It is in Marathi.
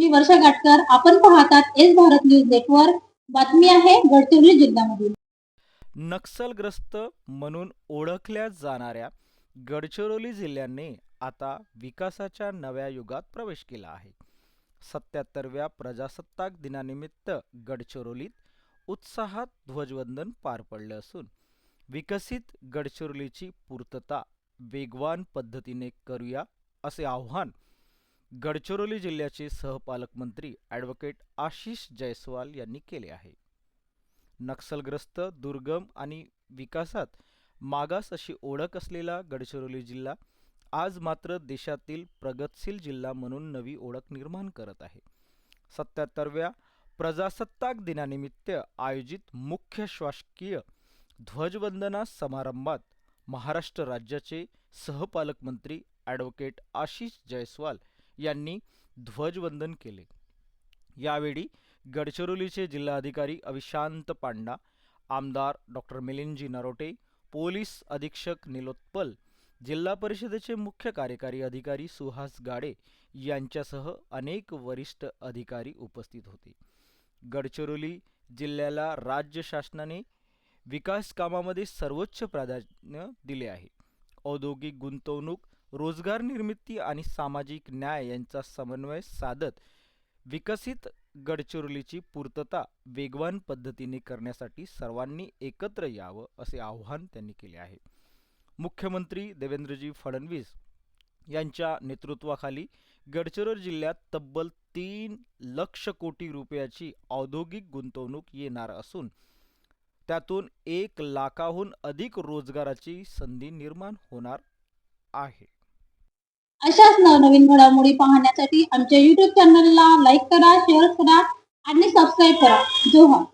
मी वर्षा गाटकर. आपण पाहतात एस भारत न्यूज नेटवर्क. बातमी आहे गडचिरोली जिल्ह्यामधील. नक्षलग्रस्त म्हणून ओळखल्या जाणाऱ्या गडचिरोली जिल्ह्याने आता विकासाच्या नव्या युगात प्रवेश केला आहे. 77व्या प्रजासत्ताक दिनानिमित्त गडचिरोलीत उत्साहात ध्वजवंदन पार पडले असून विकसित गडचिरोलीची पूर्तता वेगवान पद्धतीने करूया असे आवाहन गडचिरोली जिल्ह्याचे सहपालकमंत्री ॲडव्होकेट आशिष जयस्वाल यांनी केले आहे. नक्षलग्रस्त, दुर्गम आणि विकासात मागास अशी ओळख असलेला गडचिरोली जिल्हा आज मात्र देशातील प्रगतशील जिल्हा म्हणून नवी ओळख निर्माण करत आहे. 77व्या प्रजासत्ताक दिनानिमित्त आयोजित मुख्य शासकीय ध्वजवंदना समारंभात महाराष्ट्र राज्याचे सहपालकमंत्री ॲडव्होकेट आशिष जयस्वाल यांनी ध्वजवंदन केले. यावेळी गडचिरोलीचे जिल्हाधिकारी अविशांत पांडा, आमदार डॉक्टर मिलिंदजी नरोटे, पोलीस अधीक्षक निलोत्पल, जिल्हा परिषदेचे मुख्य कार्यकारी अधिकारी सुहास गाडे यांच्यासह अनेक वरिष्ठ अधिकारी उपस्थित होते. गडचिरोली जिल्ह्याला राज्य शासनाने विकास कामामध्ये सर्वोच्च प्राधान्य दिले आहे. औद्योगिक गुंतवणूक, रोजगार निर्मिती आणि सामाजिक न्याय यांचा समन्वय साधत विकसित गडचिरोलीची पूर्तता वेगवान पद्धतीने करण्यासाठी सर्वांनी एकत्र यावं असे आवाहन त्यांनी केले आहे. मुख्यमंत्री देवेंद्रजी फडणवीस यांच्या नेतृत्वाखाली गडचिरोली जिल्ह्यात तब्बल 3 लक्ष कोटी रुपयाची औद्योगिक गुंतवणूक येणार असून त्यातून 1 लाखाहून अधिक रोजगाराची संधी निर्माण होणार आहे. अशाच नवनवीन घडामोडी पाहण्यासाठी आमच्या YouTube चॅनलला लाईक करा, शेअर करा आणि सबस्क्राईब करा. जोहार.